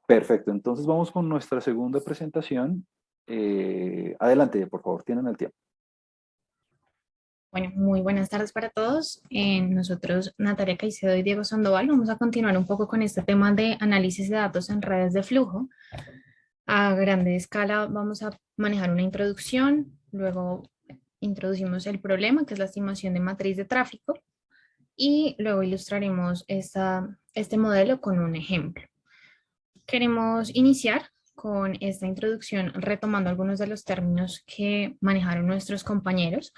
Perfecto, entonces vamos con nuestra segunda presentación. Adelante, por favor, tienen el tiempo. Bueno, muy buenas tardes para todos. Nosotros, Natalia Caicedo y Diego Sandoval, vamos a continuar un poco con este tema de análisis de datos en redes de flujo. A grande escala vamos a manejar una introducción, luego introducimos el problema, que es la estimación de matriz de tráfico, y luego ilustraremos este modelo con un ejemplo. Queremos iniciar con esta introducción retomando algunos de los términos que manejaron nuestros compañeros.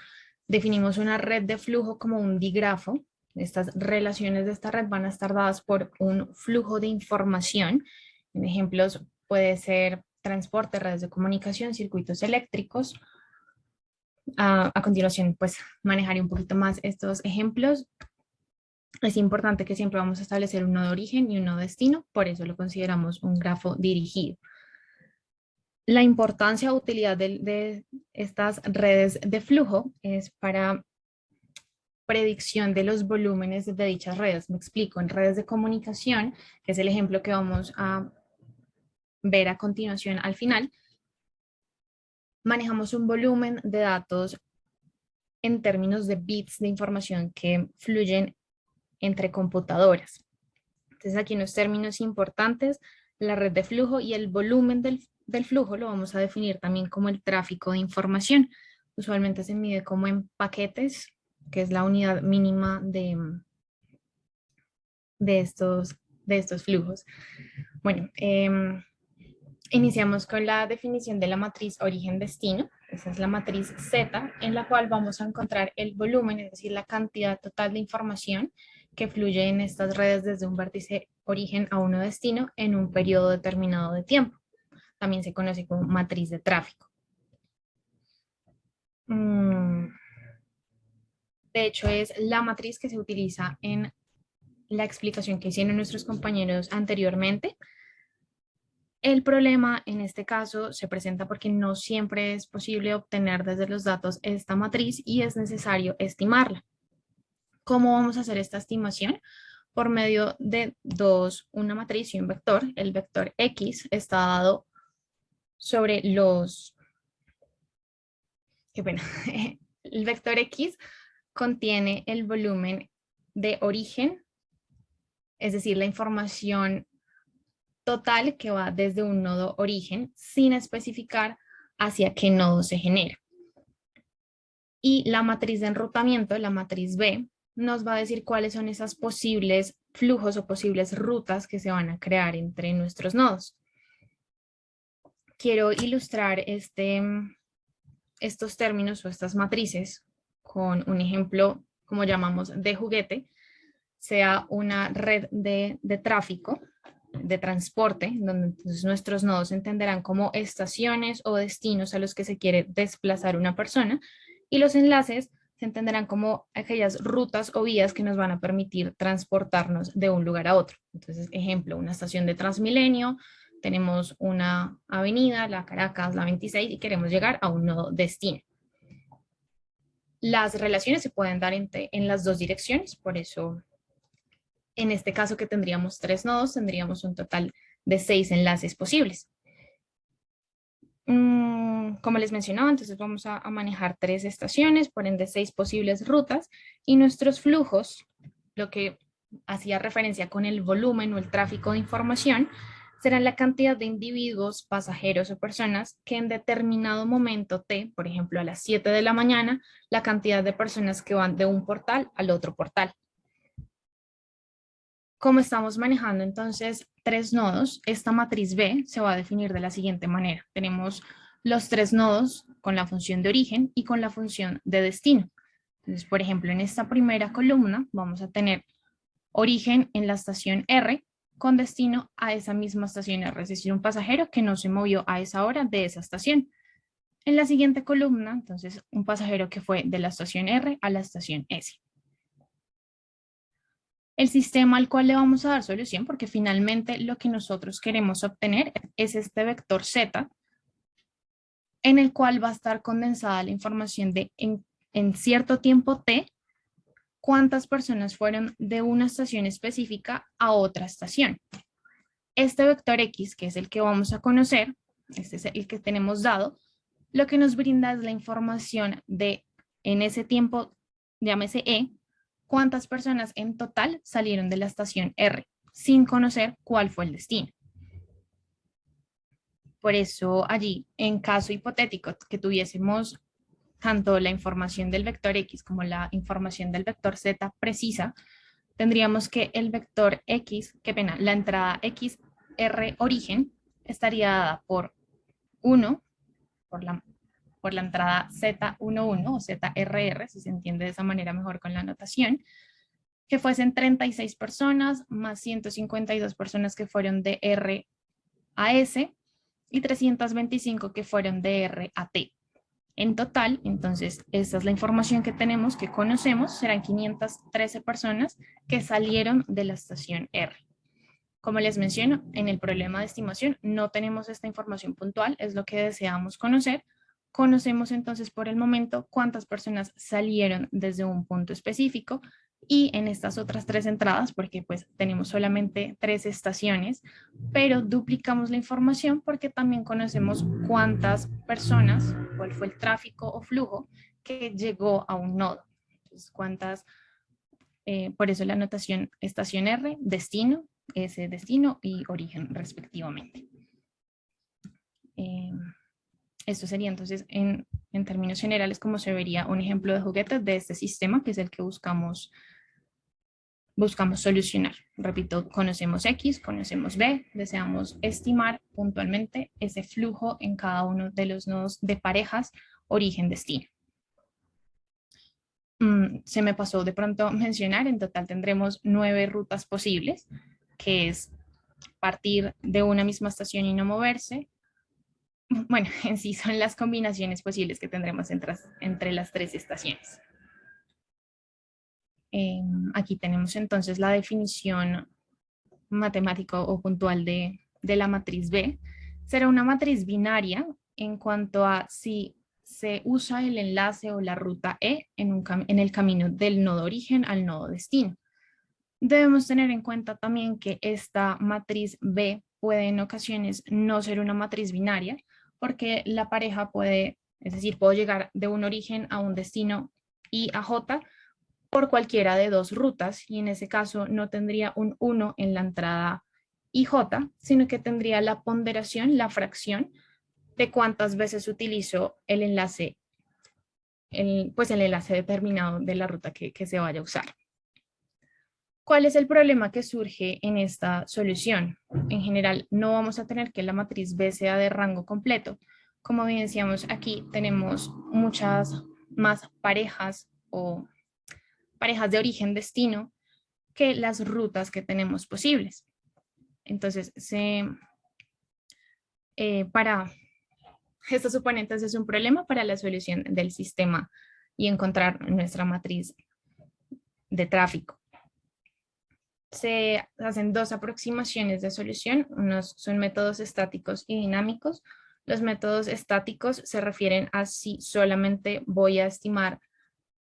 Definimos una red de flujo como un digrafo. Estas relaciones de esta red van a estar dadas por un flujo de información. En ejemplos puede ser transporte, redes de comunicación, circuitos eléctricos. A continuación, pues manejaré un poquito más estos ejemplos. Es importante que siempre vamos a establecer un nodo origen y un nodo destino, por eso lo consideramos un grafo dirigido. La importancia o utilidad de estas redes de flujo es para predicción de los volúmenes de dichas redes. Me explico, en redes de comunicación, que es el ejemplo que vamos a ver a continuación al final, manejamos un volumen de datos en términos de bits de información que fluyen entre computadoras. Entonces aquí en los términos importantes, la red de flujo y el volumen del flujo lo vamos a definir también como el tráfico de información. Usualmente se mide como en paquetes, que es la unidad mínima de estos flujos. Bueno, iniciamos con la definición de la matriz origen-destino. Esa es la matriz Z, en la cual vamos a encontrar el volumen, es decir, la cantidad total de información que fluye en estas redes desde un vértice origen a uno destino en un periodo determinado de tiempo. También se conoce como matriz de tráfico. De hecho, es la matriz que se utiliza en la explicación que hicieron nuestros compañeros anteriormente. El problema en este caso se presenta porque no siempre es posible obtener desde los datos esta matriz y es necesario estimarla. ¿Cómo vamos a hacer esta estimación? Por medio de una matriz y un vector. El vector X está dado sobre qué pena. El vector X contiene el volumen de origen, es decir, la información total que va desde un nodo origen sin especificar hacia qué nodo se genera. Y la matriz de enrutamiento, la matriz B, nos va a decir cuáles son esas posibles flujos o posibles rutas que se van a crear entre nuestros nodos. Quiero ilustrar estos términos o estas matrices con un ejemplo, como llamamos, de juguete, sea una red de tráfico, de transporte, donde entonces nuestros nodos entenderán como estaciones o destinos a los que se quiere desplazar una persona, y los enlaces se entenderán como aquellas rutas o vías que nos van a permitir transportarnos de un lugar a otro. Entonces, ejemplo, una estación de Transmilenio, tenemos una avenida, la Caracas, la 26, y queremos llegar a un nodo destino. Las relaciones se pueden dar en las dos direcciones, por eso en este caso que tendríamos 3 nodos, tendríamos un total de 6 enlaces posibles. Como les mencionaba, entonces vamos a manejar 3 estaciones, por ende 6 posibles rutas, y nuestros flujos, lo que hacía referencia con el volumen o el tráfico de información, será la cantidad de individuos, pasajeros o personas que en determinado momento T, por ejemplo a las 7 de la mañana, la cantidad de personas que van de un portal al otro portal. Como estamos manejando entonces 3 nodos, esta matriz B se va a definir de la siguiente manera. Tenemos los 3 nodos con la función de origen y con la función de destino. Entonces, por ejemplo, en esta primera columna vamos a tener origen en la estación R con destino a esa misma estación R, es decir, un pasajero que no se movió a esa hora de esa estación. En la siguiente columna, entonces, un pasajero que fue de la estación R a la estación S. El sistema al cual le vamos a dar solución, porque finalmente lo que nosotros queremos obtener es este vector Z, en el cual va a estar condensada la información de en cierto tiempo T, cuántas personas fueron de una estación específica a otra estación. Este vector X, que es el que vamos a conocer, este es el que tenemos dado, lo que nos brinda es la información de, en ese tiempo, llámese E, cuántas personas en total salieron de la estación R, sin conocer cuál fue el destino. Por eso allí, en caso hipotético que tuviésemos tanto la información del vector X como la información del vector Z precisa, tendríamos que el vector X, qué pena, la entrada XR origen estaría dada por 1, por la entrada Z11 o ZRR, si se entiende de esa manera mejor con la notación, que fuesen 36 personas más 152 personas que fueron de R a S y 325 que fueron de R a T. En total, entonces, esta es la información que tenemos, que conocemos, serán 513 personas que salieron de la estación R. Como les menciono, en el problema de estimación no tenemos esta información puntual, es lo que deseamos conocer. Conocemos entonces por el momento cuántas personas salieron desde un punto específico y en estas otras 3 entradas, porque pues tenemos solamente 3 estaciones, pero duplicamos la información porque también conocemos cuántas personas, cuál fue el tráfico o flujo que llegó a un nodo. Entonces, por eso la anotación estación R, destino, S destino y origen respectivamente. Esto sería entonces en términos generales como se vería un ejemplo de juguete de este sistema, que es el que buscamos solucionar. Repito, conocemos X, conocemos B, deseamos estimar puntualmente ese flujo en cada uno de los nodos de parejas origen-destino. Se me pasó de pronto mencionar, en total tendremos 9 rutas posibles, que es partir de una misma estación y no moverse. Bueno, en sí son las combinaciones posibles que tendremos entre las 3 estaciones. Aquí tenemos entonces la definición matemática o puntual de la matriz B. Será una matriz binaria en cuanto a si se usa el enlace o la ruta E en el camino del nodo origen al nodo destino. Debemos tener en cuenta también que esta matriz B puede en ocasiones no ser una matriz binaria porque la pareja puede, es decir, puedo llegar de un origen a un destino I a J por cualquiera de 2 rutas y en ese caso no tendría un 1 en la entrada IJ, sino que tendría la ponderación, la fracción de cuántas veces utilizo el enlace, pues el enlace determinado de la ruta que se vaya a usar. ¿Cuál es el problema que surge en esta solución? En general, no vamos a tener que la matriz B sea de rango completo. Como evidenciamos aquí, tenemos muchas más parejas o parejas de origen-destino que las rutas que tenemos posibles. Entonces, esto supone entonces un problema para la solución del sistema y encontrar nuestra matriz de tráfico. Se hacen 2 aproximaciones de solución, unos son métodos estáticos y dinámicos. Los métodos estáticos se refieren a si solamente voy a estimar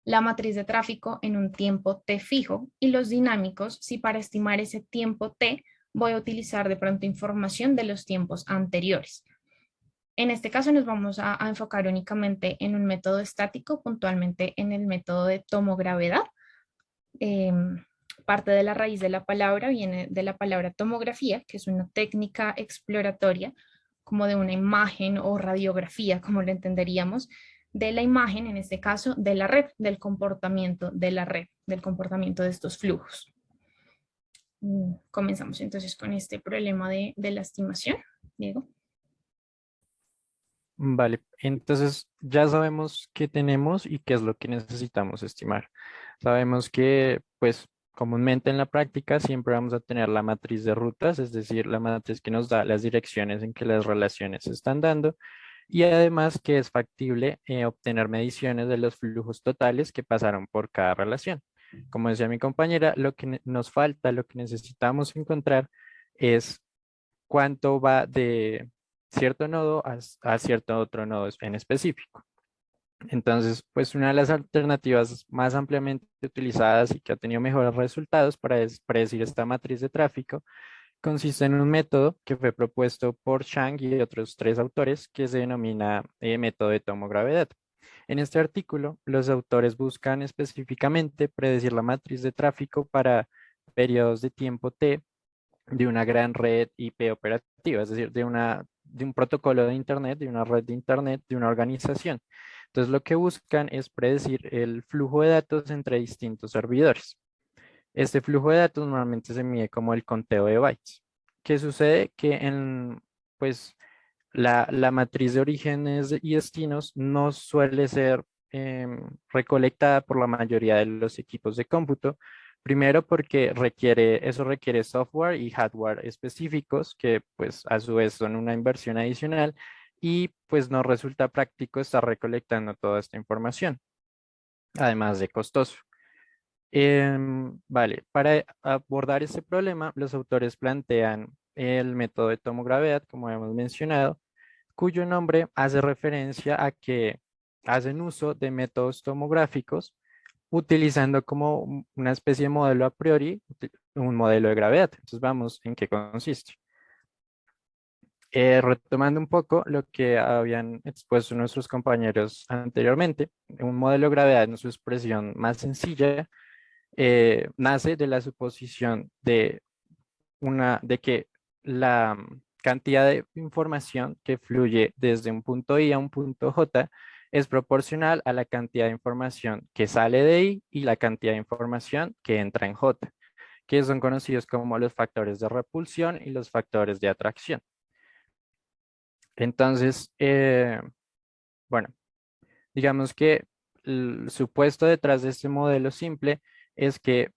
la matriz de tráfico en un tiempo t fijo y los dinámicos si para estimar ese tiempo t voy a utilizar de pronto información de los tiempos anteriores. En este caso nos vamos a enfocar únicamente en un método estático, puntualmente en el método de tomogravedad. Parte de la raíz de la palabra viene de la palabra tomografía, que es una técnica exploratoria como de una imagen o radiografía, como lo entenderíamos, de la imagen, en este caso, de la red, del comportamiento de la red, del comportamiento de estos flujos. Comenzamos entonces con este problema de la estimación. Diego. Vale, entonces ya sabemos qué tenemos y qué es lo que necesitamos estimar. Sabemos que, pues, comúnmente en la práctica siempre vamos a tener la matriz de rutas, es decir, la matriz que nos da las direcciones en que las relaciones se están dando y además que es factible obtener mediciones de los flujos totales que pasaron por cada relación. Como decía mi compañera, lo que nos falta, lo que necesitamos encontrar es cuánto va de cierto nodo a cierto otro nodo en específico. Entonces, pues una de las alternativas más ampliamente utilizadas y que ha tenido mejores resultados para predecir esta matriz de tráfico Consiste en un método que fue propuesto por Chang y otros 3 autores que se denomina método de tomogravedad. En este artículo, los autores buscan específicamente predecir la matriz de tráfico para periodos de tiempo T de una gran red IP operativa, es decir, de un protocolo de Internet, de una red de Internet, de una organización. Entonces, lo que buscan es predecir el flujo de datos entre distintos servidores. Este flujo de datos normalmente se mide como el conteo de bytes. ¿Qué sucede? Que pues, la matriz de orígenes y destinos no suele ser recolectada por la mayoría de los equipos de cómputo. Primero porque eso requiere software y hardware específicos que pues a su vez son una inversión adicional y pues no resulta práctico estar recolectando toda esta información, además de costoso. Vale, para abordar este problema, los autores plantean el método de tomogravedad, como hemos mencionado, cuyo nombre hace referencia a que hacen uso de métodos tomográficos utilizando como una especie de modelo a priori, un modelo de gravedad. Entonces vamos en qué consiste. Retomando un poco lo que habían expuesto nuestros compañeros anteriormente, un modelo de gravedad en su expresión más sencilla nace de la suposición de que la cantidad de información que fluye desde un punto I a un punto J es proporcional a la cantidad de información que sale de I y la cantidad de información que entra en J, que son conocidos como los factores de repulsión y los factores de atracción. Entonces, bueno, digamos que el supuesto detrás de este modelo simple es que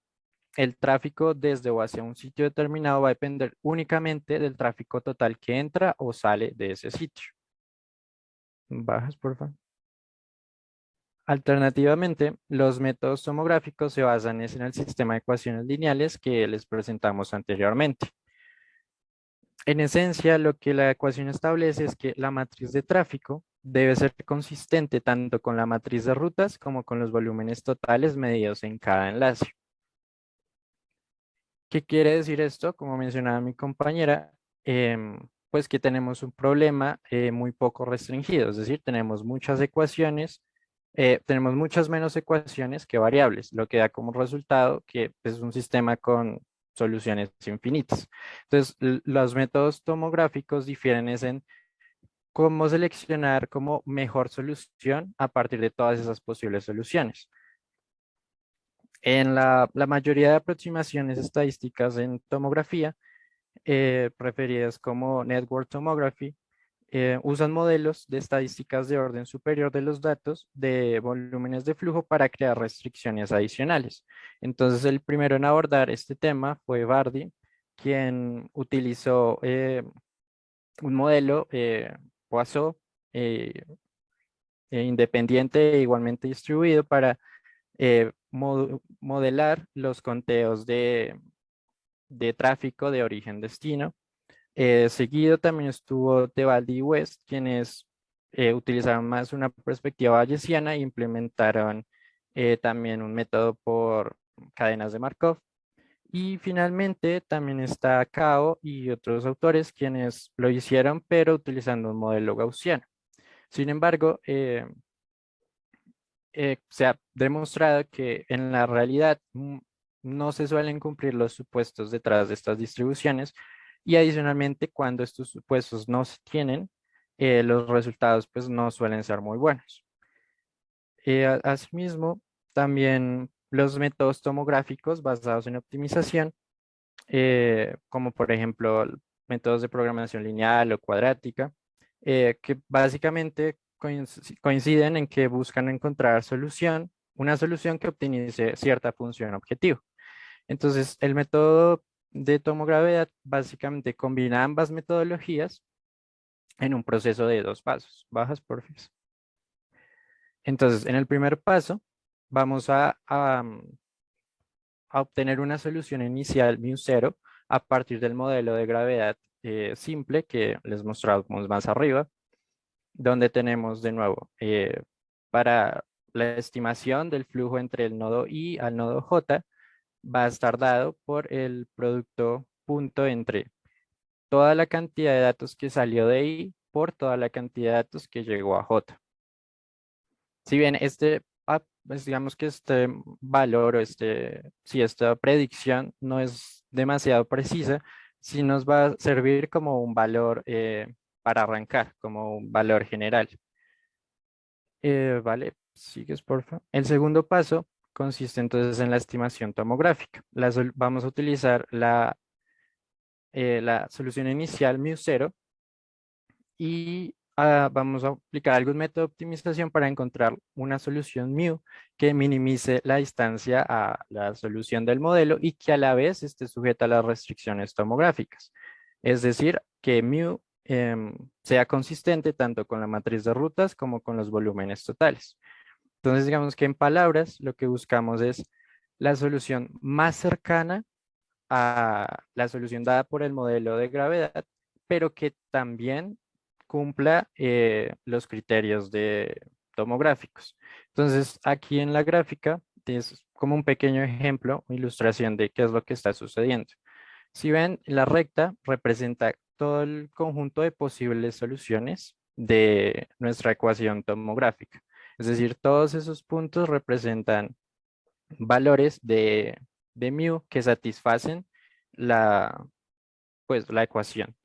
el tráfico desde o hacia un sitio determinado va a depender únicamente del tráfico total que entra o sale de ese sitio. Bajas, por favor. Alternativamente, los métodos tomográficos se basan en el sistema de ecuaciones lineales que les presentamos anteriormente. En esencia, lo que la ecuación establece es que la matriz de tráfico debe ser consistente tanto con la matriz de rutas como con los volúmenes totales medidos en cada enlace. ¿Qué quiere decir esto? Como mencionaba mi compañera, pues que tenemos un problema muy poco restringido, es decir, tenemos muchas ecuaciones, tenemos muchas menos ecuaciones que variables, lo que da como resultado que es un sistema con soluciones infinitas. Entonces, los métodos tomográficos difieren en cómo seleccionar como mejor solución a partir de todas esas posibles soluciones. En la mayoría de aproximaciones estadísticas en tomografía, referidas como Network Tomography, usan modelos de estadísticas de orden superior de los datos de volúmenes de flujo para crear restricciones adicionales. Entonces, el primero en abordar este tema fue Bardi, quien utilizó un modelo Poisson independiente e igualmente distribuido para modelar los conteos de tráfico de origen-destino. Seguido también estuvo Tebaldi y West, quienes utilizaron más una perspectiva bayesiana e implementaron también un método por cadenas de Markov. Y finalmente también está Cao y otros autores quienes lo hicieron, pero utilizando un modelo gaussiano. Sin embargo, se ha demostrado que en la realidad no se suelen cumplir los supuestos detrás de estas distribuciones y adicionalmente cuando estos supuestos no se tienen, los resultados pues no suelen ser muy buenos. Asimismo, también los métodos tomográficos basados en optimización, como por ejemplo métodos de programación lineal o cuadrática, que básicamente coinciden en que buscan encontrar una solución que optimice cierta función objetivo. Entonces, el método de tomogravedad básicamente combina ambas metodologías en un proceso de 2 pasos. Bajas, por favor. Entonces, en el primer paso, vamos a obtener una solución inicial μ0 a partir del modelo de gravedad simple que les mostramos más arriba, donde tenemos de nuevo para la estimación del flujo entre el nodo I al nodo J va a estar dado por el producto punto entre toda la cantidad de datos que salió de I por toda la cantidad de datos que llegó a J. Si bien pues digamos que este valor o si esta predicción no es demasiado precisa, sí nos va a servir como un valor para arrancar, como un valor general. Vale, sigues por favor. El segundo paso consiste entonces en la estimación tomográfica. Vamos a utilizar la solución inicial μ0 y vamos a aplicar algún método de optimización para encontrar una solución μ que minimice la distancia a la solución del modelo y que a la vez esté sujeta a las restricciones tomográficas. Es decir, que μ sea consistente tanto con la matriz de rutas como con los volúmenes totales. Entonces, digamos que en palabras, lo que buscamos es la solución más cercana a la solución dada por el modelo de gravedad, pero que también cumpla los criterios tomográficos. Entonces, aquí en la gráfica es como un pequeño ejemplo o ilustración de qué es lo que está sucediendo. Si ven, la recta representa todo el conjunto de posibles soluciones de nuestra ecuación tomográfica. Es decir, todos esos puntos representan valores de μ que satisfacen la ecuación.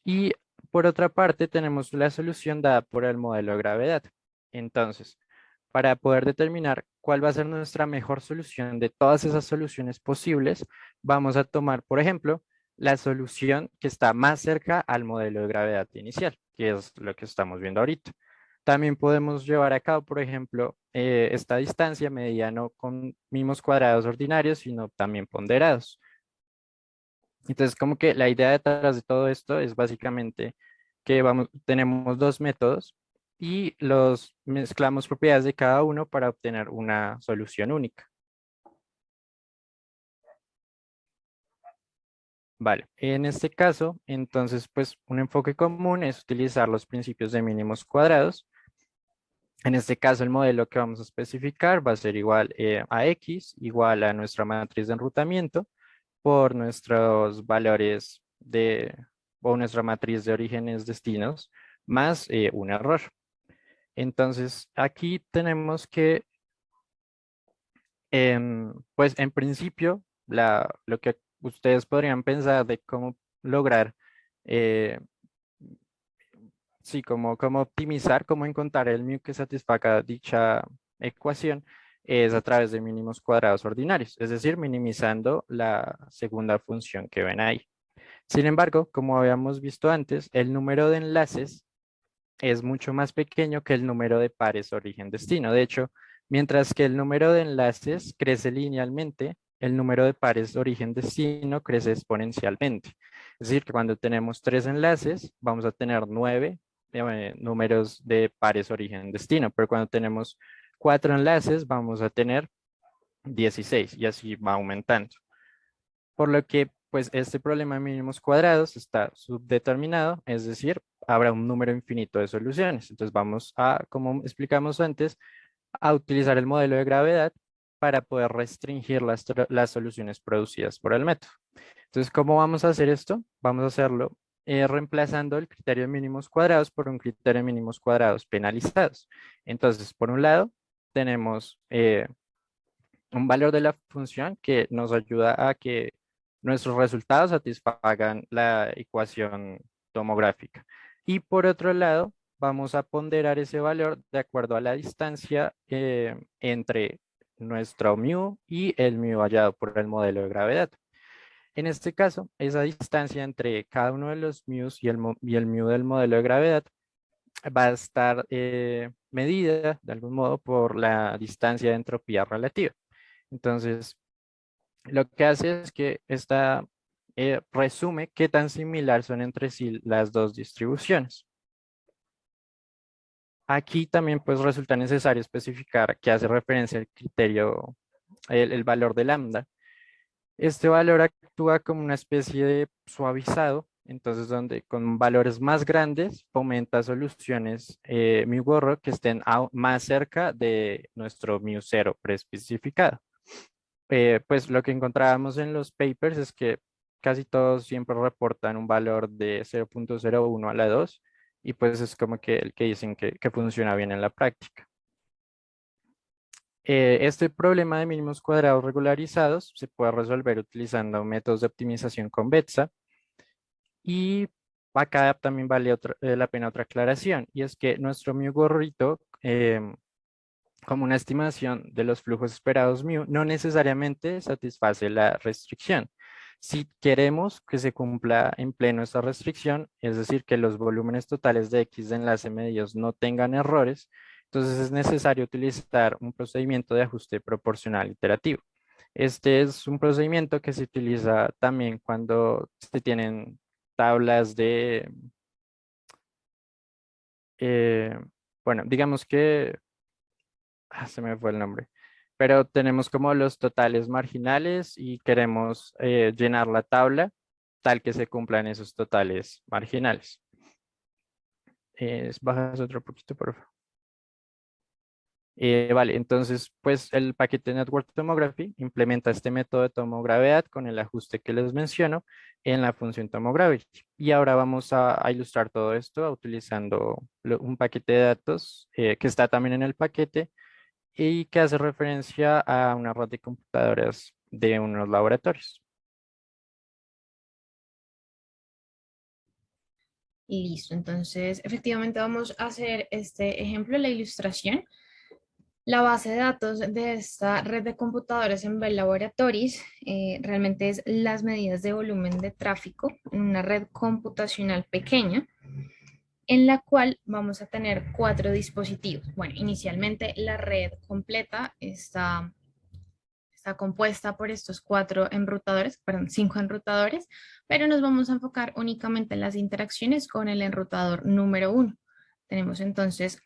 Y por otra parte tenemos la solución dada por el modelo de gravedad. Entonces, para poder determinar cuál va a ser nuestra mejor solución de todas esas soluciones posibles, vamos a tomar, por ejemplo, la solución que está más cerca al modelo de gravedad inicial, que es lo que estamos viendo ahorita. También podemos llevar a cabo, por ejemplo, esta distancia medida no con mínimos cuadrados ordinarios, sino también ponderados. Entonces, como que la idea detrás de todo esto es básicamente que tenemos dos métodos y los mezclamos propiedades de cada uno para obtener una solución única. Vale, en este caso, entonces, pues un enfoque común es utilizar los principios de mínimos cuadrados. En este caso, el modelo que vamos a especificar va a ser igual a X, igual a nuestra matriz de enrutamiento, por nuestros valores o nuestra matriz de orígenes destinos, más un error. Entonces, aquí tenemos que, pues en principio, lo que ustedes podrían pensar de cómo lograr, eh, sí, cómo optimizar, cómo encontrar el μ que satisfaga dicha ecuación, es a través de mínimos cuadrados ordinarios, es decir, minimizando la segunda función que ven ahí. Sin embargo, como habíamos visto antes, el número de enlaces es mucho más pequeño que el número de pares origen-destino. De hecho, mientras que el número de enlaces crece linealmente, el número de pares origen-destino crece exponencialmente. Es decir, que cuando tenemos 3 enlaces, vamos a tener 9 números de pares origen-destino, pero cuando tenemos 4 enlaces, vamos a tener 16 y así va aumentando. Por lo que, pues, este problema de mínimos cuadrados está subdeterminado, es decir, habrá un número infinito de soluciones. Entonces vamos a, como explicamos antes, a utilizar el modelo de gravedad para poder restringir las soluciones producidas por el método. Entonces, ¿cómo vamos a hacer esto? Vamos a hacerlo reemplazando el criterio de mínimos cuadrados por un criterio de mínimos cuadrados penalizados. Entonces, por un lado, tenemos un valor de la función que nos ayuda a que nuestros resultados satisfagan la ecuación tomográfica. Y por otro lado, vamos a ponderar ese valor de acuerdo a la distancia entre nuestro μ y el μ hallado por el modelo de gravedad. En este caso, esa distancia entre cada uno de los μ y el μ del modelo de gravedad va a estar medida de algún modo por la distancia de entropía relativa. Entonces, lo que hace es que esta resume qué tan similar son entre sí las dos distribuciones. Aquí también pues resulta necesario especificar que hace referencia al criterio, el valor de lambda. Este valor actúa como una especie de suavizado, entonces donde con valores más grandes fomenta soluciones mu gorro que estén más cerca de nuestro μ0 preespecificado. Pues lo que encontrábamos en los papers es que casi todos siempre reportan un valor de 0.01 a la 2 y pues es como que el que dicen que funciona bien en la práctica. Este problema de mínimos cuadrados regularizados se puede resolver utilizando métodos de optimización convexa. Y acá también vale la pena otra aclaración, y es que nuestro mu gorrito, como una estimación de los flujos esperados mu, no necesariamente satisface la restricción. Si queremos que se cumpla en pleno esta restricción, es decir, que los volúmenes totales de X de enlace medidos no tengan errores, entonces es necesario utilizar un procedimiento de ajuste proporcional iterativo. Este es un procedimiento que se utiliza también cuando se tienen tablas de, eh, bueno, digamos que, se me fue el nombre, pero tenemos como los totales marginales y queremos llenar la tabla tal que se cumplan esos totales marginales. Bajas otro poquito, por favor. Vale, entonces, pues el paquete Network Tomography implementa este método de tomogravedad con el ajuste que les menciono en la función tomogravity. Y ahora vamos a ilustrar todo esto utilizando un paquete de datos que está también en el paquete y que hace referencia a una red de computadoras de unos laboratorios. Listo, entonces efectivamente vamos a hacer este ejemplo, la ilustración. La base de datos de esta red de computadores en Bell Laboratories realmente es las medidas de volumen de tráfico en una red computacional pequeña en la cual vamos a tener 4 dispositivos. Bueno, inicialmente la red completa está compuesta por estos 4 enrutadores, perdón, 5 enrutadores, pero nos vamos a enfocar únicamente en las interacciones con el enrutador número 1. Tenemos entonces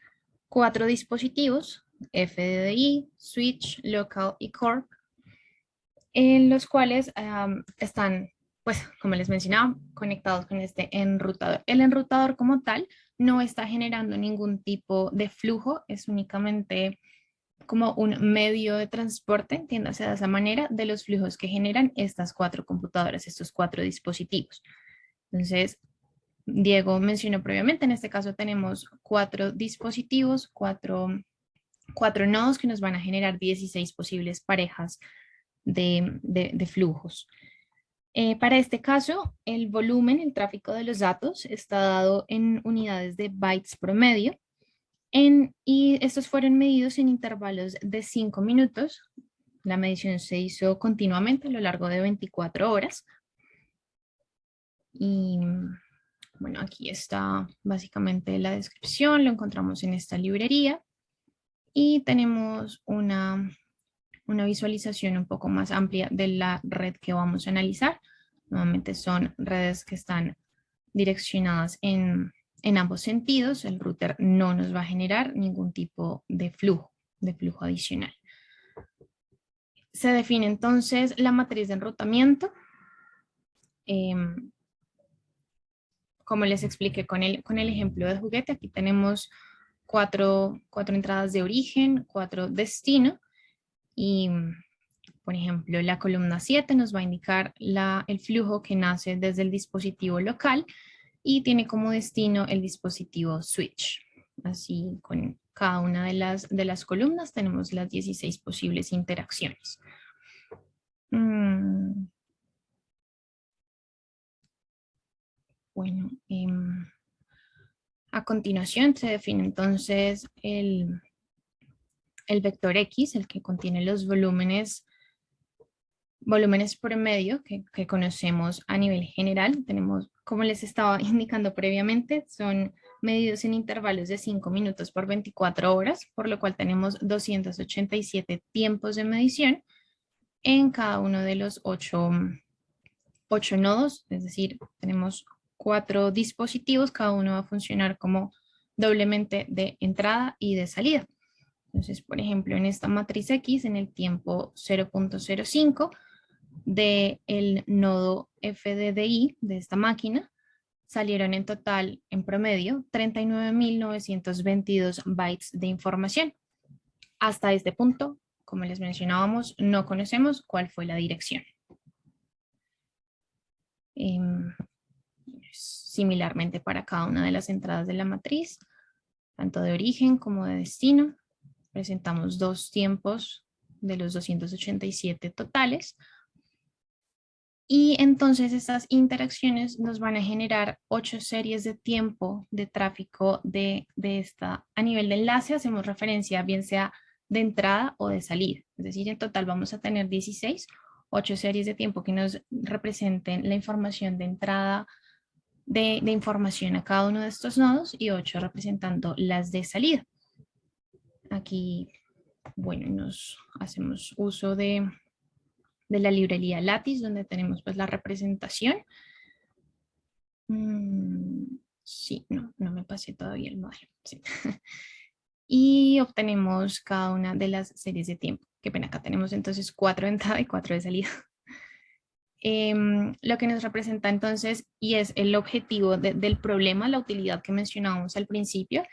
4 dispositivos, FDDI, Switch, Local y Core, en los cuales están, pues, como les mencionaba, conectados con este enrutador. El enrutador como tal no está generando ningún tipo de flujo, es únicamente como un medio de transporte, entiéndase de esa manera, de los flujos que generan estas 4 computadoras, estos 4 dispositivos. Entonces, Diego mencionó previamente, en este caso tenemos 4 dispositivos, 4 nodos que nos van a generar 16 posibles parejas de flujos. Para este caso, el volumen, el tráfico de los datos está dado en unidades de bytes promedio y estos fueron medidos en intervalos de 5 minutos. La medición se hizo continuamente a lo largo de 24 horas. Y bueno, aquí está básicamente la descripción, lo encontramos en esta librería y tenemos una visualización un poco más amplia de la red que vamos a analizar. Nuevamente son redes que están direccionadas en ambos sentidos. El router no nos va a generar ningún tipo de flujo adicional. Se define entonces la matriz de enrutamiento. Como les expliqué con el ejemplo de juguete, aquí tenemos cuatro entradas de origen, 4 destino y, por ejemplo, la columna 7 nos va a indicar el flujo que nace desde el dispositivo local y tiene como destino el dispositivo switch. Así, con cada una de las columnas tenemos las 16 posibles interacciones. Bueno, a continuación se define entonces el vector X, el que contiene los volúmenes promedio que conocemos a nivel general. Tenemos, como les estaba indicando previamente, son medidos en intervalos de 5 minutos por 24 horas, por lo cual tenemos 287 tiempos de medición en cada uno de los 8 nodos, es decir, tenemos 4 dispositivos, cada uno va a funcionar como doblemente de entrada y de salida. Entonces, por ejemplo, en esta matriz X, en el tiempo 0.05 del nodo FDDI de esta máquina, salieron en total, en promedio, 39.922 bytes de información. Hasta este punto, como les mencionábamos, no conocemos cuál fue la dirección. Similarmente para cada una de las entradas de la matriz, tanto de origen como de destino. Presentamos 2 tiempos de los 287 totales. Y entonces estas interacciones nos van a generar 8 series de tiempo de tráfico de esta. A nivel de enlace hacemos referencia bien sea de entrada o de salida. Es decir, en total vamos a tener 16, 8 series de tiempo que nos representen la información de entrada de información a cada uno de estos nodos y 8 representando las de salida. Aquí, bueno, nos hacemos uso de la librería Lattice, donde tenemos pues la representación. Sí, no me pasé todavía el modelo. Sí. Y obtenemos cada una de las series de tiempo. Qué pena, acá tenemos entonces 4 de entrada y 4 de salida. Lo que nos representa entonces, y es el objetivo del problema, la utilidad que mencionábamos al principio,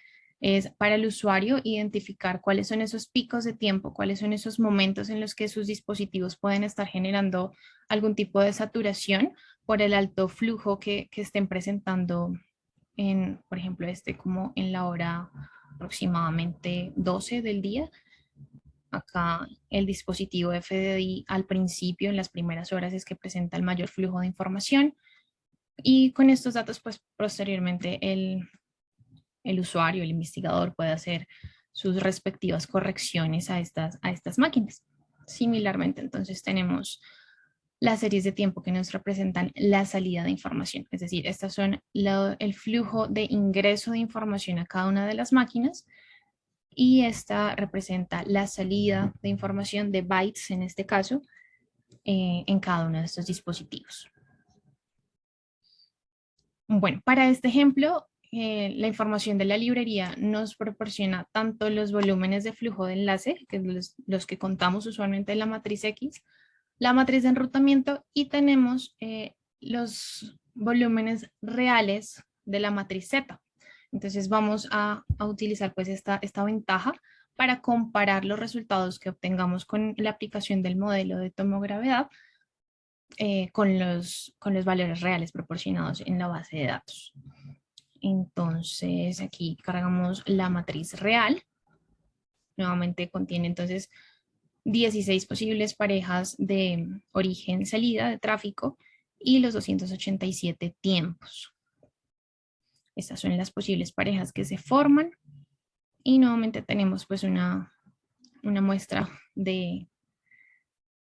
es para el usuario identificar cuáles son esos picos de tiempo, cuáles son esos momentos en los que sus dispositivos pueden estar generando algún tipo de saturación por el alto flujo que estén presentando en, por ejemplo, como en la hora aproximadamente 12 del día. Acá el dispositivo FDDI al principio, en las primeras horas, es que presenta el mayor flujo de información y con estos datos, pues posteriormente el usuario, el investigador puede hacer sus respectivas correcciones a estas máquinas. Similarmente, entonces tenemos las series de tiempo que nos representan la salida de información, es decir, estas son el flujo de ingreso de información a cada una de las máquinas y esta representa la salida de información de bytes, en este caso, en cada uno de estos dispositivos. Bueno, para este ejemplo, la información de la librería nos proporciona tanto los volúmenes de flujo de enlace, que es los que contamos usualmente en la matriz X, la matriz de enrutamiento y tenemos los volúmenes reales de la matriz Z. Entonces vamos a utilizar pues esta ventaja para comparar los resultados que obtengamos con la aplicación del modelo de tomogravedad con los valores reales proporcionados en la base de datos. Entonces aquí cargamos la matriz real. Nuevamente contiene entonces 16 posibles parejas de origen-salida de tráfico y los 287 tiempos. Estas son las posibles parejas que se forman y nuevamente tenemos pues una muestra de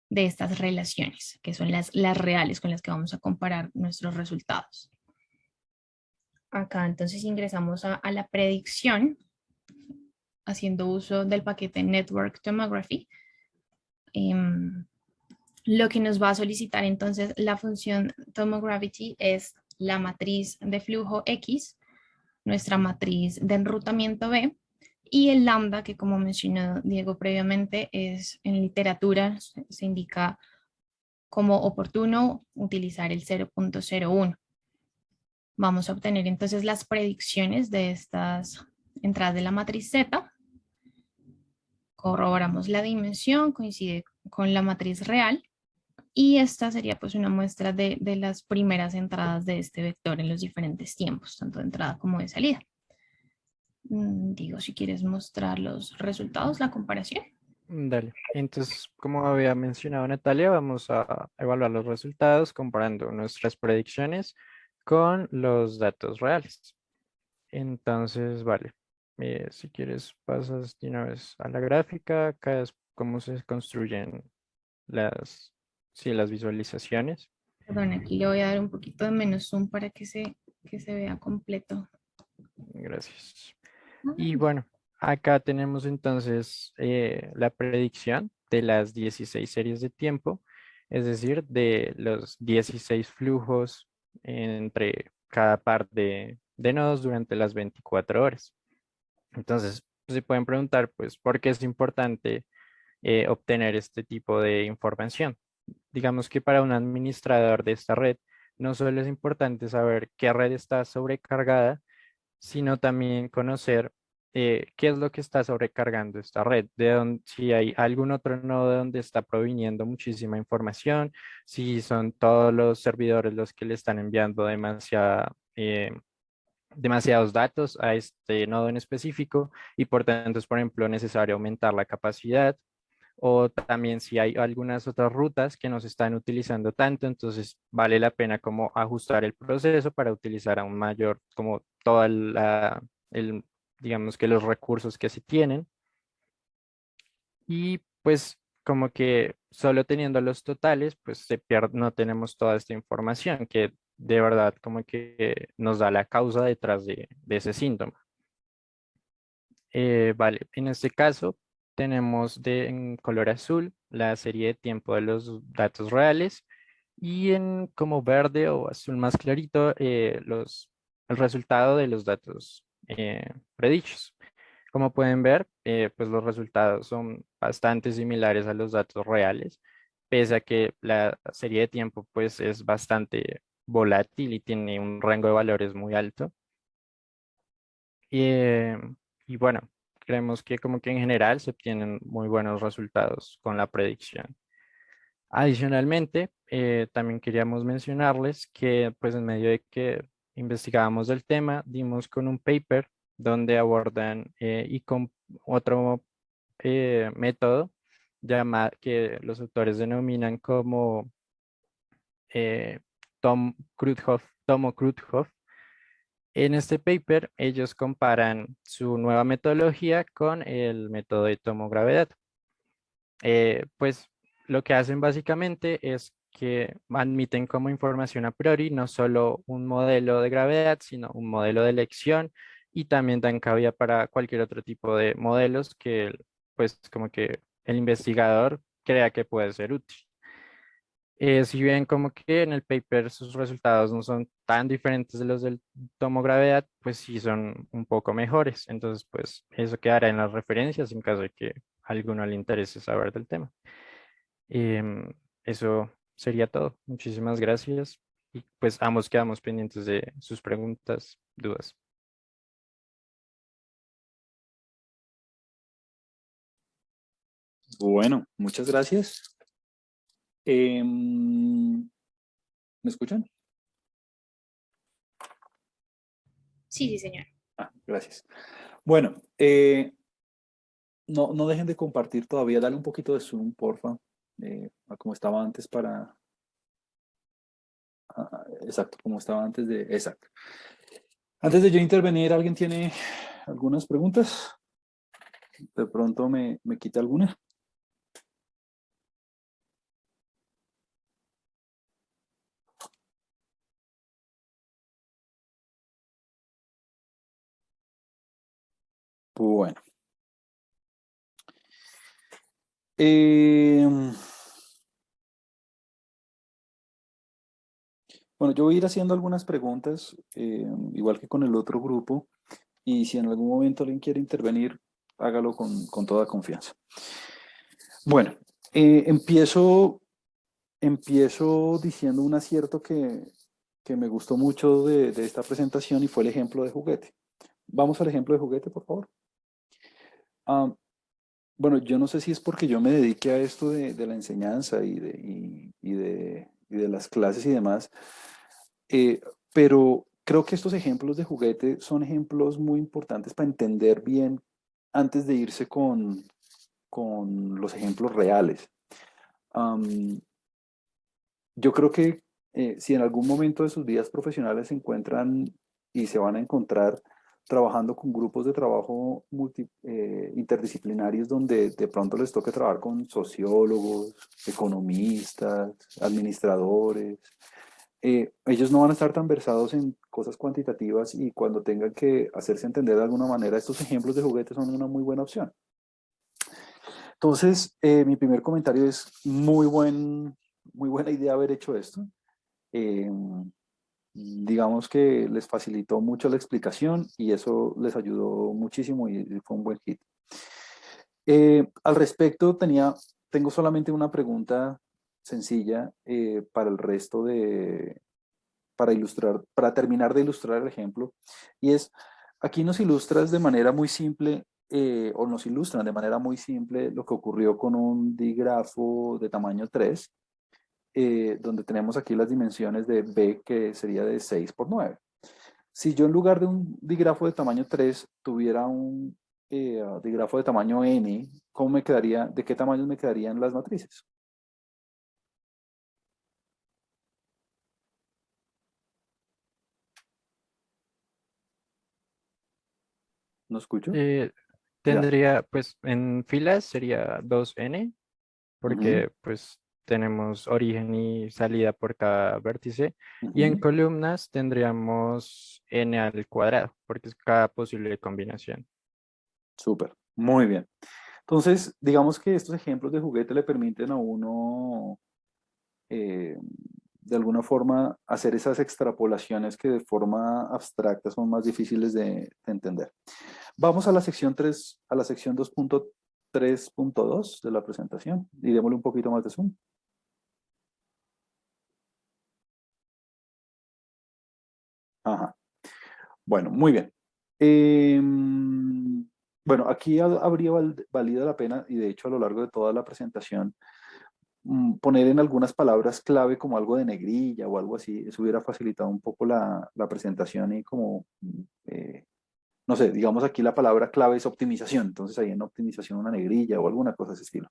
estas relaciones, que son las reales con las que vamos a comparar nuestros resultados. Acá entonces ingresamos a la predicción haciendo uso del paquete Network Tomography. Lo que nos va a solicitar entonces la función Tomogravity es la matriz de flujo X, nuestra matriz de enrutamiento B y el lambda, que como mencionó Diego previamente, es en literatura, se indica como oportuno utilizar el 0.01. Vamos a obtener entonces las predicciones de estas entradas de la matriz Z. Corroboramos la dimensión, coincide con la matriz real. Y esta sería pues una muestra de las primeras entradas de este vector en los diferentes tiempos, tanto de entrada como de salida. Digo, si quieres mostrar los resultados, la comparación. Dale. Entonces, como había mencionado Natalia, vamos a evaluar los resultados comparando nuestras predicciones con los datos reales. Entonces, vale. Si quieres, pasas de una vez a la gráfica. Acá es cómo se construyen las visualizaciones. Perdón, aquí le voy a dar un poquito de menos zoom para que se vea completo. Gracias. Y bueno, acá tenemos entonces la predicción de las 16 series de tiempo, es decir, de los 16 flujos entre cada par de nodos durante las 24 horas. Entonces, se pueden preguntar, pues, ¿por qué es importante obtener este tipo de información? Digamos que para un administrador de esta red, no solo es importante saber qué red está sobrecargada, sino también conocer qué es lo que está sobrecargando esta red, si hay algún otro nodo donde está proviniendo muchísima información, si son todos los servidores los que le están enviando demasiados datos a este nodo en específico y por tanto es, por ejemplo, necesario aumentar la capacidad. O también si hay algunas otras rutas que no se están utilizando tanto, entonces vale la pena como ajustar el proceso para utilizar aún mayor como toda el, digamos que los recursos que se tienen. Y pues como que solo teniendo los totales, pues no tenemos toda esta información que de verdad como que nos da la causa detrás de ese síntoma. Vale, en este caso tenemos en color azul la serie de tiempo de los datos reales y en como verde o azul más clarito el resultado de los datos predichos. Como pueden ver, pues los resultados son bastante similares a los datos reales, pese a que la serie de tiempo pues es bastante volátil y tiene un rango de valores muy alto. Eh, y bueno, creemos que como que en general se obtienen muy buenos resultados con la predicción. Adicionalmente, también queríamos mencionarles que pues en medio de que investigábamos el tema, dimos con un paper donde abordan y con otro método que los autores denominan como Tomo Kruthoff. En este paper, ellos comparan su nueva metodología con el método de tomogravedad. Pues lo que hacen básicamente es que admiten como información a priori no solo un modelo de gravedad, sino un modelo de elección y también dan cabida para cualquier otro tipo de modelos que pues como que el investigador crea que puede ser útil. Si bien como que en el paper sus resultados no son tan diferentes de los del tomogravedad, pues sí son un poco mejores. Entonces, pues eso quedará en las referencias en caso de que a alguno le interese saber del tema. Eso sería todo. Muchísimas gracias. Y pues ambos quedamos pendientes de sus preguntas, dudas. Bueno, muchas gracias. ¿Me escuchan? Sí, sí, señor. Gracias. Bueno, no dejen de compartir todavía. Dale un poquito de zoom, porfa, a como estaba antes exacto, como estaba antes de... Exacto. Antes de yo intervenir, ¿alguien tiene algunas preguntas? De pronto me quita alguna. Bueno. Bueno, yo voy a ir haciendo algunas preguntas, igual que con el otro grupo, y si en algún momento alguien quiere intervenir, hágalo con toda confianza. Bueno, empiezo diciendo un acierto que me gustó mucho de esta presentación y fue el ejemplo de juguete. Vamos al ejemplo de juguete, por favor. Ah, bueno, yo no sé si es porque yo me dediqué a esto de la enseñanza y de las clases y demás, pero creo que estos ejemplos de juguete son ejemplos muy importantes para entender bien antes de irse con los ejemplos reales. Yo creo que si en algún momento de sus vidas profesionales se encuentran y se van a encontrar trabajando con grupos de trabajo interdisciplinarios donde de pronto les toque trabajar con sociólogos, economistas, administradores, ellos no van a estar tan versados en cosas cuantitativas y cuando tengan que hacerse entender de alguna manera, estos ejemplos de juguetes son una muy buena opción. Entonces, mi primer comentario es muy buena idea haber hecho esto. Eh, digamos que les facilitó mucho la explicación y eso les ayudó muchísimo y fue un buen hit. Al respecto, tengo solamente una pregunta sencilla para el resto para terminar de ilustrar el ejemplo, y es, aquí nos ilustras de manera muy simple, o nos ilustran de manera muy simple lo que ocurrió con un digrafo de tamaño 3, donde tenemos aquí las dimensiones de B, que sería de 6 por 9. Si yo en lugar de un digrafo de tamaño 3 tuviera un digrafo de tamaño n, ¿cómo me quedaría, de qué tamaños me quedarían las matrices? ¿No escucho? Eh, Ya. Tendría, pues en filas sería 2n, Ujú, porque pues tenemos origen y salida por cada vértice. Y en ujú. columnas tendríamos n al cuadrado, porque es cada posible combinación. Súper, muy bien. Entonces, digamos que estos ejemplos de juguete le permiten a uno, eh, de alguna forma, hacer esas extrapolaciones que de forma abstracta son más difíciles de entender. Vamos a la sección 3, a la sección 2.3.2 de la presentación y démosle un poquito más de zoom. Ajá. Bueno, muy bien. Bueno, aquí habría valido la pena, y de hecho a lo largo de toda la presentación, poner en algunas palabras clave como algo de negrilla o algo así. Eso hubiera facilitado un poco la presentación y como, no sé, digamos aquí la palabra clave es optimización. Entonces ahí en optimización una negrilla o alguna cosa de ese estilo.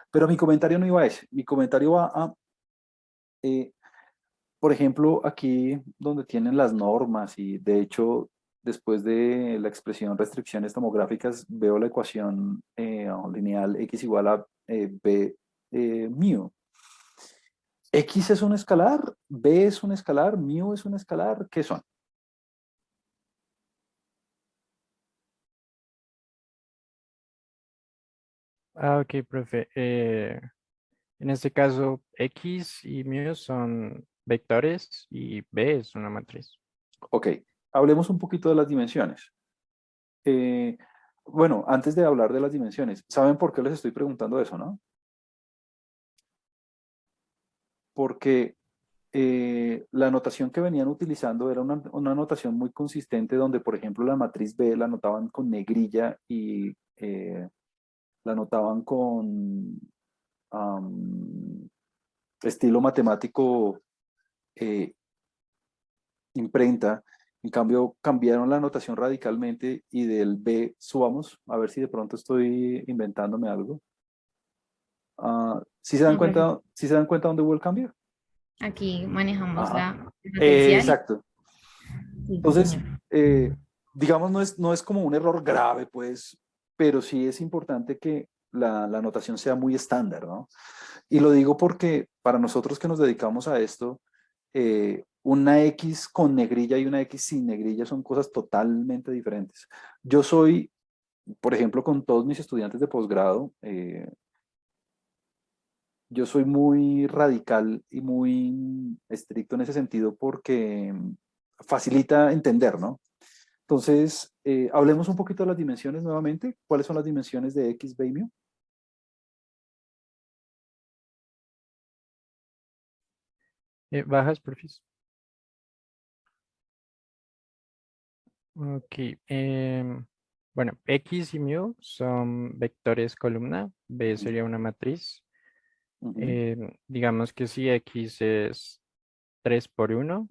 Pero mi comentario no iba a ese. Mi comentario va a, eh, por ejemplo, aquí donde tienen las normas y de hecho, después de la expresión restricciones tomográficas, veo la ecuación lineal x igual a b mu. X es un escalar, b es un escalar, mu es un escalar, ¿qué son? Ah, ok, profe. En este caso, X y mu son vectores y B es una matriz. Ok, hablemos un poquito de las dimensiones. Eh, bueno, antes de hablar de las dimensiones, ¿saben por qué les estoy preguntando eso, no? Porque la notación que venían utilizando era una notación muy consistente donde, por ejemplo, la matriz B la notaban con negrilla y la notaban con estilo matemático eh, imprenta. En cambio, cambiaron la notación radicalmente y del B subamos, a ver si de pronto estoy inventándome algo. ¿Sí se dan No, profe, cuenta, sí se dan cuenta dónde hubo el cambio? aquí manejamos Ajá. la diferencial y Exacto. sí, sí, Entonces, señor. digamos, no es como un error grave, pues, pero sí es importante que la notación sea muy estándar, ¿no? Y lo digo porque para nosotros que nos dedicamos a esto, una X con negrilla y una X sin negrilla son cosas totalmente diferentes. Yo soy, por ejemplo, con todos mis estudiantes de posgrado, yo soy muy radical y muy estricto en ese sentido porque facilita entender, ¿no? Entonces, hablemos un poquito de las dimensiones nuevamente. ¿Cuáles son las dimensiones de X, B y mu? Bajas, profes. Ok. Bueno, X y mu son vectores columna. B sería una matriz. Ujú, Digamos que si X es 3 por 1,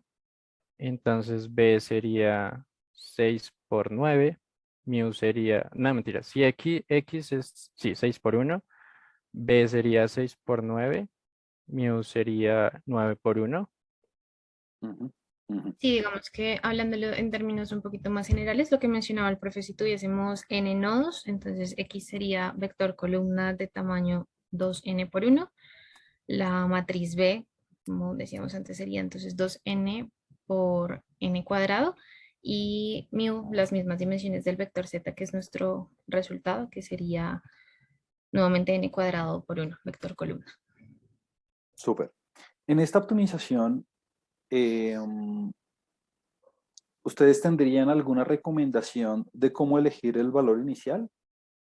entonces B sería 6 por 9. Mu sería, no, mentira, si X es, sí, 6 por 1, B sería 6 por 9, mu sería 9 por 1. ujú, ujú, Sí, digamos que hablándolo en términos un poquito más generales, lo que mencionaba el profe, si tuviésemos n nodos, entonces X sería vector columna de tamaño 2n por 1. La matriz B, como decíamos antes, sería entonces 2n por n cuadrado. Y mu, las mismas dimensiones del vector z, que es nuestro resultado, que sería nuevamente n cuadrado por 1, vector columna. súper. En esta optimización, ¿ustedes tendrían alguna recomendación de cómo elegir el valor inicial?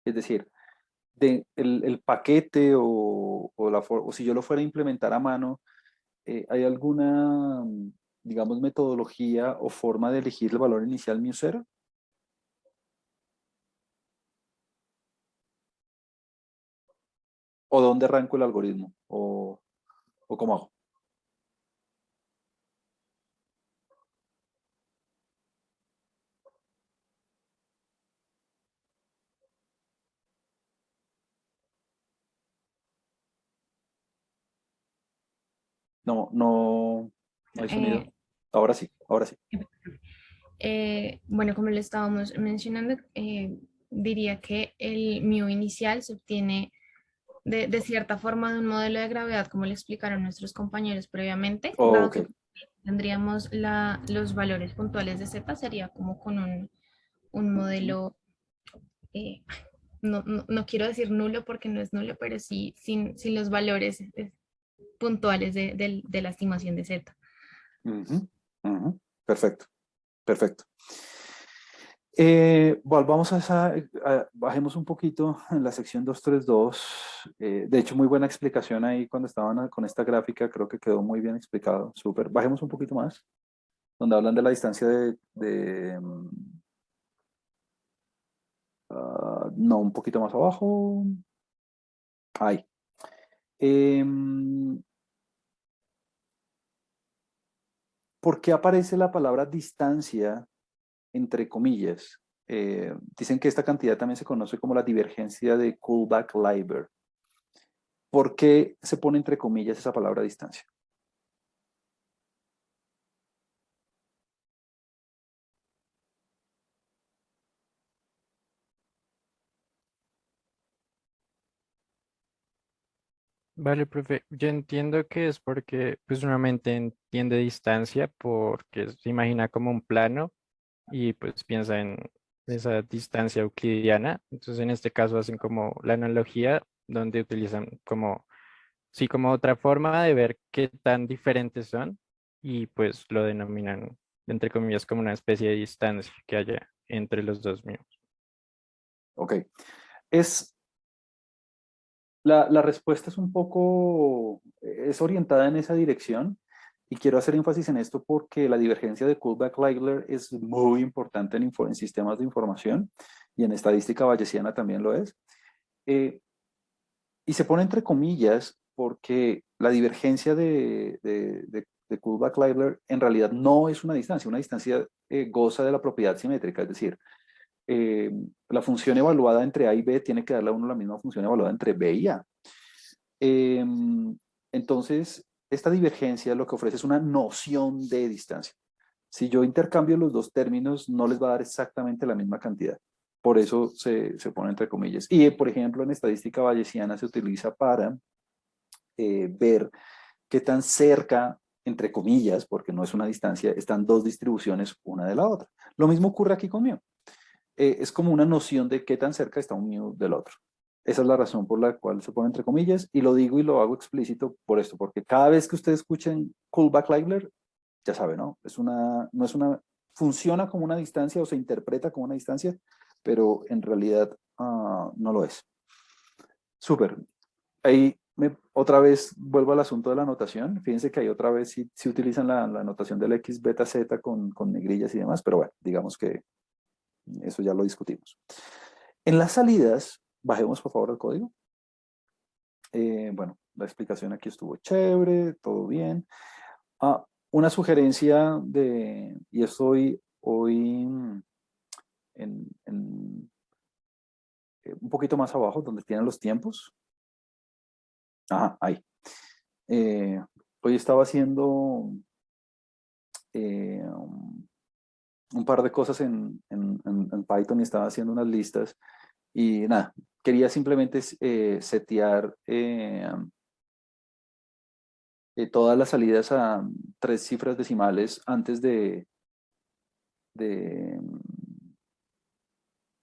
Es decir, el paquete o si yo lo fuera a implementar a mano, ¿hay alguna, digamos, metodología o forma de elegir el valor inicial mu cero? ¿O dónde arranco el algoritmo? ¿O cómo hago? No, no, no hay sonido. Eh, Ahora sí, ahora sí. bueno, como lo estábamos mencionando, diría que el mu inicial se obtiene de cierta forma de un modelo de gravedad, como le explicaron nuestros compañeros previamente, Oh, dado ok. que tendríamos los valores puntuales de z, sería como con un Ujú. modelo, eh, no quiero decir nulo porque no es nulo, pero sí sin los valores puntuales de la estimación de z. Ujú, ujú. Perfecto, perfecto. Volvamos a esa, bajemos un poquito en la sección 232. De hecho, muy buena explicación ahí cuando estaban con esta gráfica, creo que quedó muy bien explicado. Súper. Bajemos un poquito más, donde hablan de la distancia no, un poquito más abajo. Ahí. Em, ¿Por qué aparece la palabra distancia entre comillas? Dicen que esta cantidad también se conoce como la divergencia de Kullback-Leibler. ¿Por qué se pone entre comillas esa palabra distancia? Vale, profe, yo entiendo que es porque pues una mente entiende distancia porque se imagina como un plano y pues piensa en esa distancia euclidiana. Entonces en este caso hacen como la analogía donde utilizan como, sí, como otra forma de ver qué tan diferentes son y pues lo denominan entre comillas como una especie de distancia que haya entre los dos míos. Ok. Es, la respuesta es un poco, es orientada en esa dirección y quiero hacer énfasis en esto porque la divergencia de Kullback-Leibler es muy importante en sistemas de información y en estadística bayesiana también lo es. Eh, y se pone entre comillas porque la divergencia de Kullback-Leibler en realidad no es una distancia goza de la propiedad simétrica, es decir, eh, la función evaluada entre A y B tiene que darle a uno la misma función evaluada entre B y A. Eh, entonces, esta divergencia lo que ofrece es una noción de distancia. Si yo intercambio los dos términos, no les va a dar exactamente la misma cantidad. Por eso se pone entre comillas. Y, por ejemplo, en estadística bayesiana se utiliza para ver qué tan cerca, entre comillas, porque no es una distancia, están dos distribuciones una de la otra. Lo mismo ocurre aquí conmigo. Es como una noción de qué tan cerca está un mu del otro. Esa es la razón por la cual se pone entre comillas y lo digo y lo hago explícito por esto, porque cada vez que ustedes escuchen Kullback-Leibler, ya saben, ¿no? No es una, funciona como una distancia o se interpreta como una distancia, pero en realidad no lo es. Súper. Ahí otra vez vuelvo al asunto de la notación. Fíjense que ahí otra vez sí utilizan la notación del X, beta, Z con negrillas y demás, pero bueno, digamos que eso ya lo discutimos. En las salidas, bajemos por favor el código. Bueno, la explicación aquí estuvo chévere, todo bien. Una sugerencia y estoy hoy un poquito más abajo, donde tienen los tiempos. Ajá, ahí. Hoy estaba haciendo eh, un par de cosas en Python y estaba haciendo unas listas y nada, quería simplemente setear todas las salidas a 3 cifras decimales de,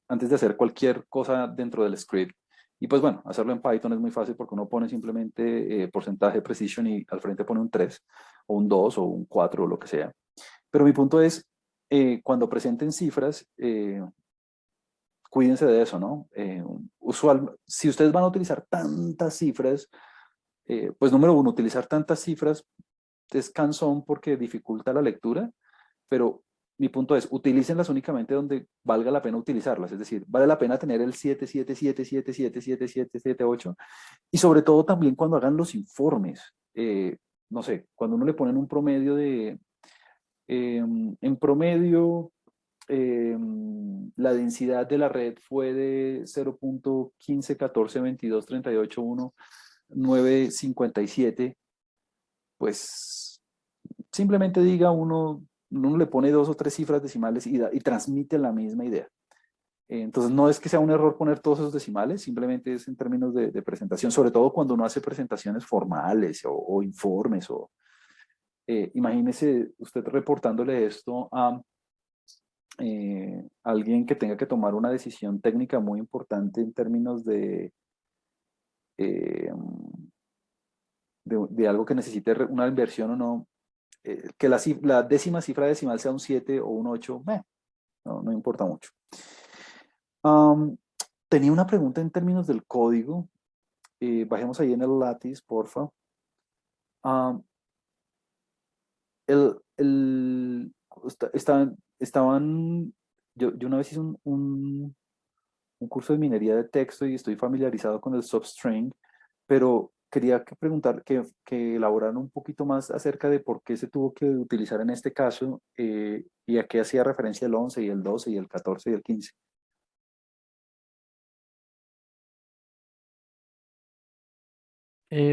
antes de hacer cualquier cosa dentro del script. Y pues bueno, hacerlo en Python es muy fácil porque uno pone simplemente porcentaje de precision y al frente pone un 3 o un 2 o un 4 o lo que sea. Pero mi punto es, cuando presenten cifras, cuídense de eso, ¿no? Si ustedes van a utilizar tantas cifras, pues número uno, utilizar tantas cifras es cansón porque dificulta la lectura, pero mi punto es, utilícenlas únicamente donde valga la pena utilizarlas. Es decir, vale la pena tener el 777777778 y sobre todo también cuando hagan los informes. No sé, cuando uno le ponen un promedio de, en promedio, la densidad de la red fue de 0.15, 14, 22, 38, 1, 957, pues simplemente diga uno le pone dos o tres cifras decimales y transmite la misma idea. Entonces no es que sea un error poner todos esos decimales, simplemente es en términos de presentación, sobre todo cuando uno hace presentaciones formales o informes. Imagínese usted reportándole esto a alguien que tenga que tomar una decisión técnica muy importante en términos eh, de algo que necesite una inversión o no, que la décima cifra decimal sea un 7 o un 8, no importa mucho. Um, Tenía una pregunta en términos del código. Bajemos ahí en el látiz, porfa. Um, estaban, yo una vez hice un curso de minería de texto y estoy familiarizado con el substring, pero quería preguntar que elaboraran un poquito más acerca de por qué se tuvo que utilizar en este caso y a qué hacía referencia el 11 y el 12 y el 14 y el 15.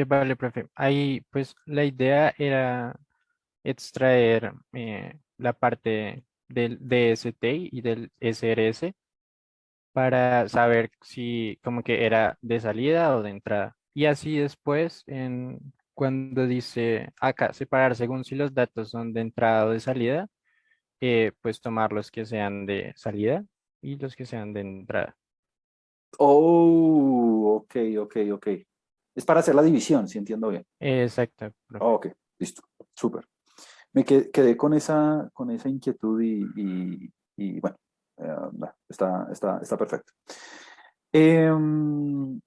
Vale, profe. Ahí, pues, la idea era extraer la parte del DST y del SRS para saber si como que era de salida o de entrada. Y así después, cuando dice acá separar según si los datos son de entrada o de salida, pues tomar los que sean de salida y los que sean de entrada. Oh, ok, ok, ok. Es para hacer la división, si entiendo bien. Exacto, profe. Ok, listo, súper. Me quedé con esa inquietud y bueno, está perfecto. Em,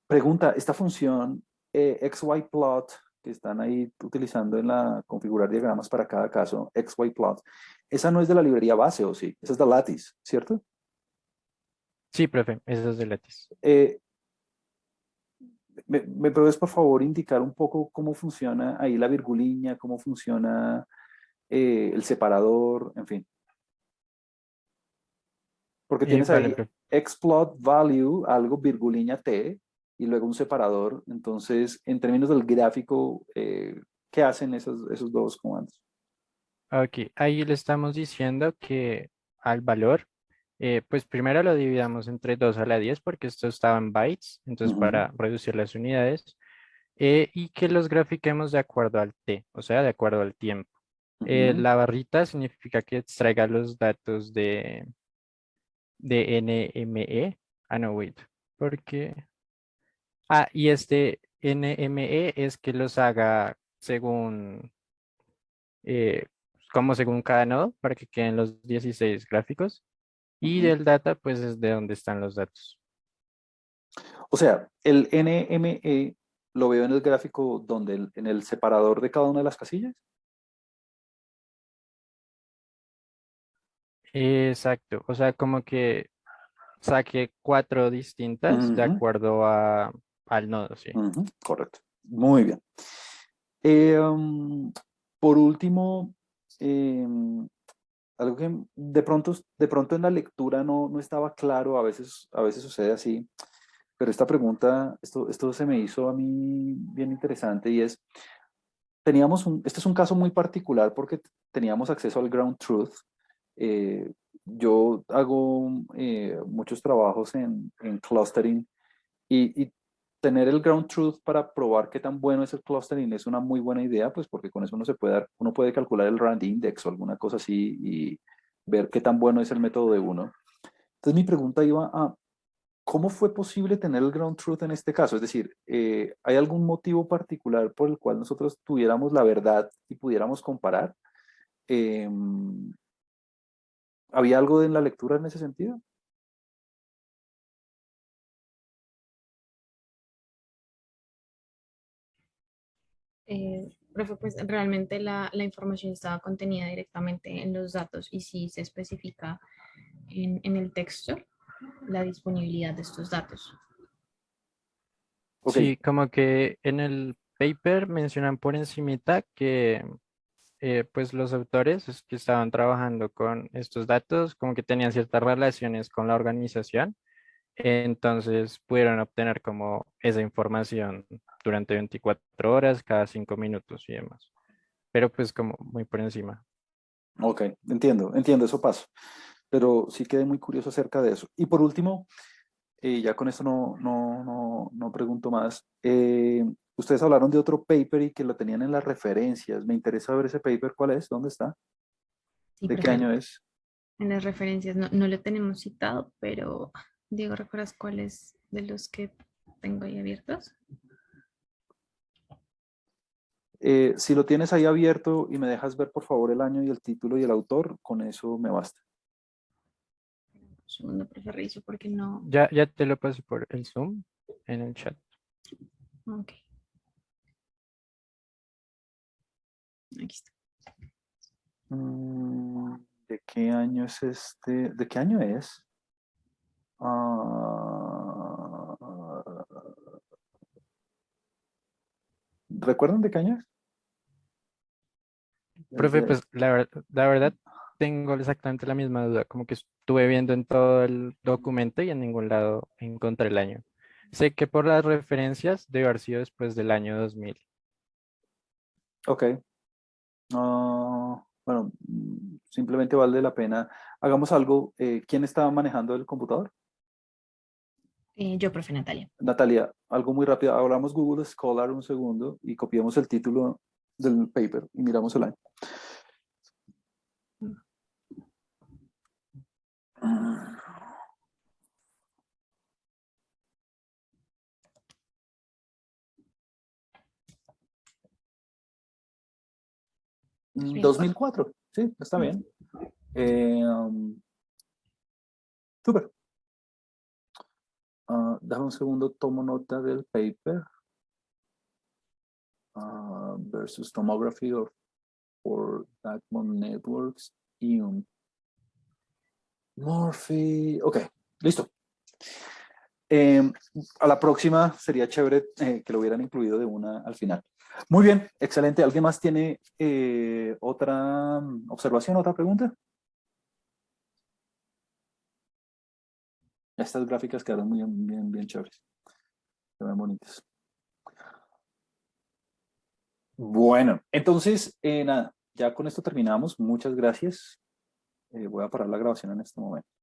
Pregunta, esta función XYPlot que están ahí utilizando en la configurar diagramas para cada caso, XYPlot, esa no es de la librería base, ¿o sí? Esa es de Lattice, ¿cierto? Sí, profe, eso es de Lattice. Eh, ¿Me puedes por favor indicar un poco cómo funciona ahí la virguliña, cómo funciona el separador, en fin? Porque tienes Vale, ahí profe. XPlot value, algo virguliña T, y luego un separador. Entonces, en términos del gráfico, ¿qué hacen esos dos comandos? Ok, ahí le estamos diciendo que al valor, pues primero lo dividamos entre 2 a la 10 porque esto estaba en bytes, entonces Ujú, para reducir las unidades, y que los grafiquemos de acuerdo al t, o sea, de acuerdo al tiempo. ujú. La barrita significa que extraiga los datos de NME. Ah, no, wait, porque... Ah, y este NME es que los haga según eh, como según cada nodo para que queden los 16 gráficos. Y Ujú. del data, pues es de donde están los datos. O sea, el NME lo veo en el gráfico donde en el separador de cada una de las casillas. Exacto. O sea, como que saque 4 distintas de Ujú, acuerdo al nodo, sí. ujú, correcto. Muy bien. Por último, em, algo que de pronto en la lectura no estaba claro, a veces sucede así, pero esta pregunta, esto se me hizo a mí bien interesante y es, este es un caso muy particular porque teníamos acceso al ground truth. Eh, yo hago muchos trabajos en clustering y tener el ground truth para probar qué tan bueno es el clustering es una muy buena idea, pues porque con eso uno puede calcular el rand index o alguna cosa así y ver qué tan bueno es el método de uno. Entonces mi pregunta iba a, ¿cómo fue posible tener el ground truth en este caso? Es decir, ¿hay algún motivo particular por el cual nosotros tuviéramos la verdad y pudiéramos comparar? Eh, ¿Había algo en la lectura en ese sentido? Profe, pues realmente la información estaba contenida directamente en los datos y sí se especifica en el texto la disponibilidad de estos datos. Ok, Sí, como que en el paper mencionan por encimita que pues los autores que estaban trabajando con estos datos como que tenían ciertas relaciones con la organización, entonces pudieron obtener como esa información durante 24 horas, cada 5 minutos y demás, pero pues como muy por encima. ok, entiendo, eso pasa. Pero sí quedé muy curioso acerca de eso. Y por último, ya con esto no pregunto más. Ustedes hablaron de otro paper y que lo tenían en las referencias. Me interesa ver ese paper. ¿Cuál es? ¿Dónde está? Sí, ¿De qué profe, año es? en las referencias no lo tenemos citado, pero Diego, ¿recuerdas cuáles de los que tengo ahí abiertos? Si lo tienes ahí abierto y me dejas ver por favor el año y el título y el autor, con eso me basta. Un segundo, profe, reviso porque no. Ya te lo pasé por el Zoom en el chat. Ok, aquí está. Mm, ¿De qué año es este? ¿De qué año es? Ah, ¿recuerdan de qué año es? Profe, pues la verdad tengo exactamente la misma duda, como que estuve viendo en todo el documento y en ningún lado encontré el año. Sé que por las referencias debe haber sido después del año 2000. Ok. Bueno, simplemente vale la pena. Hagamos algo. ¿Quién está manejando el computador? Yo, profe Natalia. Natalia, algo muy rápido. Hablamos Google Scholar un segundo y copiamos el título del paper y miramos el año. 2004. Sí, está bien. Súper. Dame un segundo, tomo nota del paper. Versus tomography for backbone networks. Morphy. Ok, listo. Eh, a la próxima sería chévere que lo hubieran incluido de una al final. Muy bien, excelente. ¿Alguien más tiene otra observación, otra pregunta? Estas gráficas quedaron muy bien chéveres. Se ven bonitas. Bueno, entonces, nada, ya con esto terminamos. Muchas gracias. Voy a parar la grabación en este momento.